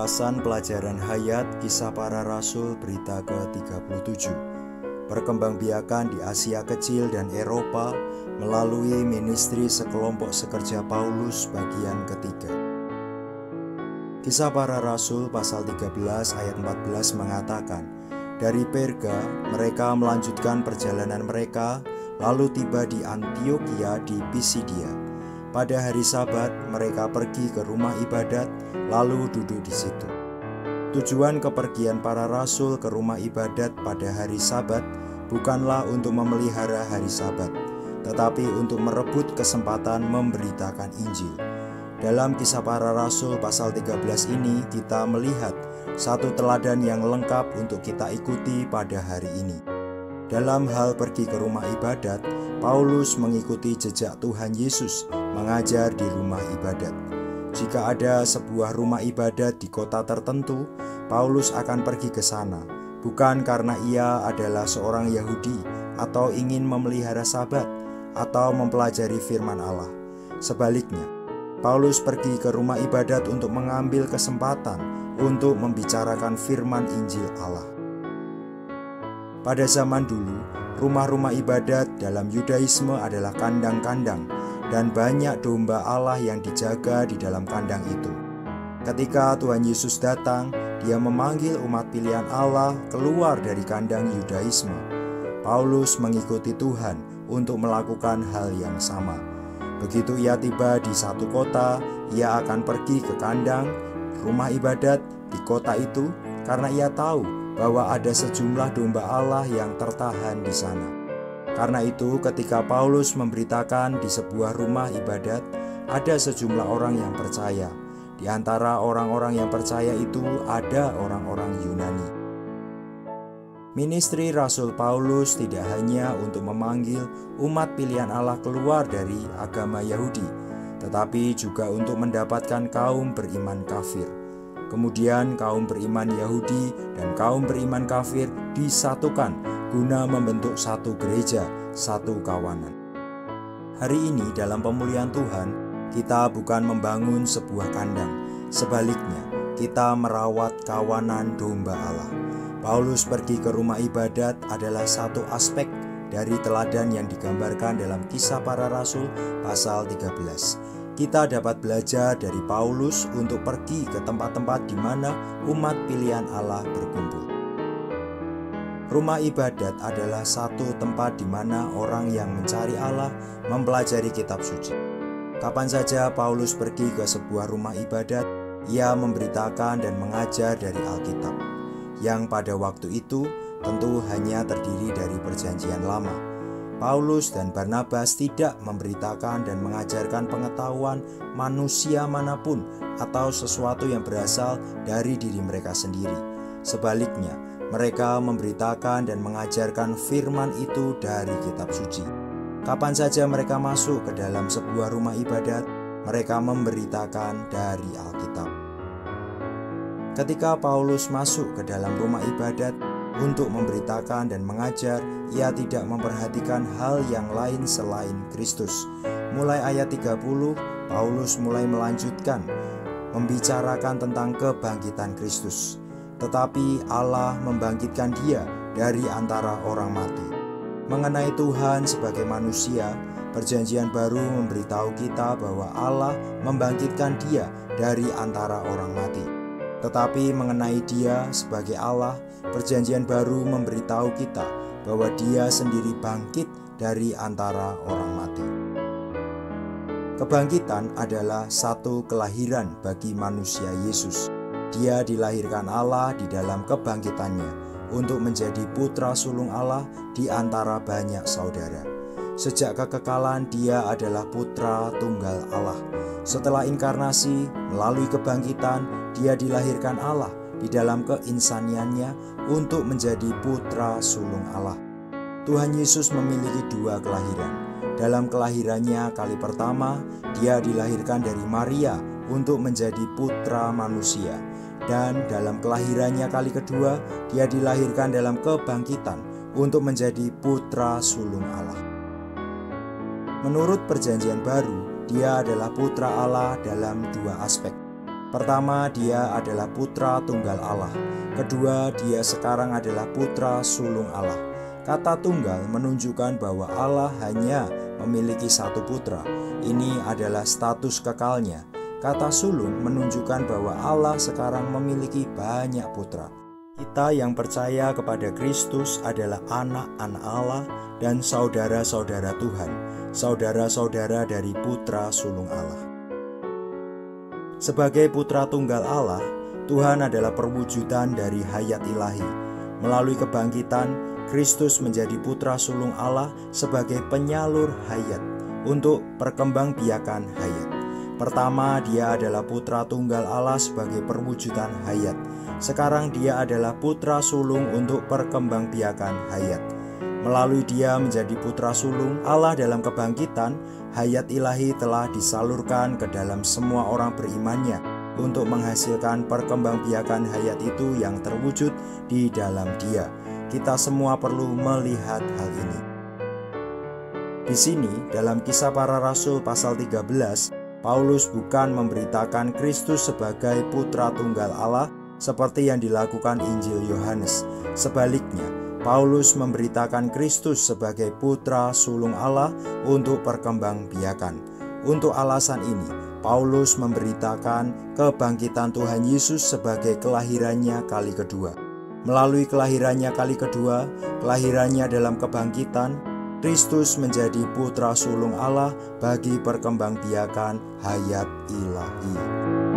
Ulasan pelajaran hayat Kisah Para Rasul berita ke-37. Perkembangbiakan di Asia Kecil dan Eropa melalui ministri sekelompok sekerja Paulus bagian ketiga. Kisah Para Rasul pasal 13 ayat 14 mengatakan, dari Perga mereka melanjutkan perjalanan mereka, lalu tiba di Antiokhia di Pisidia. Pada hari Sabat mereka pergi ke rumah ibadat, lalu duduk di situ. Tujuan kepergian para rasul ke rumah ibadat pada hari Sabat bukanlah untuk memelihara hari Sabat, tetapi untuk merebut kesempatan memberitakan Injil. Dalam Kisah Para Rasul pasal 13 ini kita melihat satu teladan yang lengkap untuk kita ikuti pada hari ini. Dalam hal pergi ke rumah ibadat, Paulus mengikuti jejak Tuhan Yesus mengajar di rumah ibadat. Jika ada sebuah rumah ibadat di kota tertentu, Paulus akan pergi ke sana, bukan karena ia adalah seorang Yahudi atau ingin memelihara Sabat atau mempelajari firman Allah. Sebaliknya, Paulus pergi ke rumah ibadat untuk mengambil kesempatan untuk membicarakan firman Injil Allah. Pada zaman dulu, rumah-rumah ibadat dalam Yudaisme adalah kandang-kandang, dan banyak domba Allah yang dijaga di dalam kandang itu. Ketika Tuhan Yesus datang, Dia memanggil umat pilihan Allah keluar dari kandang Yudaisme. Paulus mengikuti Tuhan untuk melakukan hal yang sama. Begitu ia tiba di satu kota, ia akan pergi ke kandang rumah ibadat di kota itu karena ia tahu bahwa ada sejumlah domba Allah yang tertahan di sana. Karena itu, ketika Paulus memberitakan di sebuah rumah ibadat, ada sejumlah orang yang percaya. Di antara orang-orang yang percaya itu ada orang-orang Yunani. Ministri Rasul Paulus tidak hanya untuk memanggil umat pilihan Allah keluar dari agama Yahudi, tetapi juga untuk mendapatkan kaum beriman kafir. Kemudian kaum beriman Yahudi dan kaum beriman kafir disatukan guna membentuk satu gereja, satu kawanan. Hari ini dalam pemulihan Tuhan, kita bukan membangun sebuah kandang. Sebaliknya, kita merawat kawanan domba Allah. Paulus pergi ke rumah ibadat adalah satu aspek dari teladan yang digambarkan dalam Kisah Para Rasul pasal 13. Kita dapat belajar dari Paulus untuk pergi ke tempat-tempat di mana umat pilihan Allah berkumpul. Rumah ibadat adalah satu tempat di mana orang yang mencari Allah mempelajari kitab suci. Kapan saja Paulus pergi ke sebuah rumah ibadat, ia memberitakan dan mengajar dari Alkitab, yang pada waktu itu tentu hanya terdiri dari Perjanjian Lama. Paulus dan Barnabas tidak memberitakan dan mengajarkan pengetahuan manusia manapun atau sesuatu yang berasal dari diri mereka sendiri. Sebaliknya, mereka memberitakan dan mengajarkan firman itu dari kitab suci. Kapan saja mereka masuk ke dalam sebuah rumah ibadat, mereka memberitakan dari Alkitab. Ketika Paulus masuk ke dalam rumah ibadat untuk memberitakan dan mengajar, ia tidak memperhatikan hal yang lain selain Kristus. Mulai ayat 30, Paulus mulai melanjutkan membicarakan tentang kebangkitan Kristus. Tetapi Allah membangkitkan Dia dari antara orang mati. Mengenai Tuhan sebagai manusia, Perjanjian Baru memberitahu kita bahwa Allah membangkitkan Dia dari antara orang mati. Tetapi mengenai Dia sebagai Allah, Perjanjian Baru memberitahu kita bahwa Dia sendiri bangkit dari antara orang mati. Kebangkitan adalah satu kelahiran bagi manusia Yesus. Dia dilahirkan Allah di dalam kebangkitannya untuk menjadi putra sulung Allah di antara banyak saudara. Sejak kekekalan Dia adalah putra tunggal Allah. Setelah inkarnasi, melalui kebangkitan, Dia dilahirkan Allah di dalam keinsaniannya untuk menjadi putra sulung Allah. Tuhan Yesus memiliki dua kelahiran. Dalam kelahirannya kali pertama, Dia dilahirkan dari Maria untuk menjadi putra manusia. Dan dalam kelahirannya kali kedua, Dia dilahirkan dalam kebangkitan untuk menjadi putra sulung Allah. Menurut Perjanjian Baru, Dia adalah putra Allah dalam dua aspek. Pertama, dia adalah putra tunggal Allah. Kedua, dia sekarang adalah putra sulung Allah. Kata tunggal menunjukkan bahwa Allah hanya memiliki satu putra. Ini adalah status kekalnya. Kata sulung menunjukkan bahwa Allah sekarang memiliki banyak putra. Kita yang percaya kepada Kristus adalah anak-anak Allah dan saudara-saudara Tuhan, saudara-saudara dari putra sulung Allah. Sebagai putra tunggal Allah, Tuhan adalah perwujudan dari hayat ilahi. Melalui kebangkitan, Kristus menjadi putra sulung Allah sebagai penyalur hayat untuk perkembangbiakan hayat. Pertama, dia adalah putra tunggal Allah sebagai perwujudan hayat. Sekarang dia adalah putra sulung untuk perkembangbiakan hayat. Melalui dia menjadi putra sulung Allah dalam kebangkitan, hayat ilahi telah disalurkan ke dalam semua orang berimannya untuk menghasilkan perkembangbiakan hayat itu yang terwujud di dalam dia. Kita semua perlu melihat hal ini. Di sini, dalam Kisah Para Rasul pasal 13, Paulus bukan memberitakan Kristus sebagai putra tunggal Allah seperti yang dilakukan Injil Yohanes. Sebaliknya, Paulus memberitakan Kristus sebagai putra sulung Allah untuk perkembangbiakan. Untuk alasan ini, Paulus memberitakan kebangkitan Tuhan Yesus sebagai kelahirannya kali kedua. Melalui kelahirannya kali kedua, kelahirannya dalam kebangkitan, Kristus menjadi putra sulung Allah bagi perkembangbiakan hayat ilahi.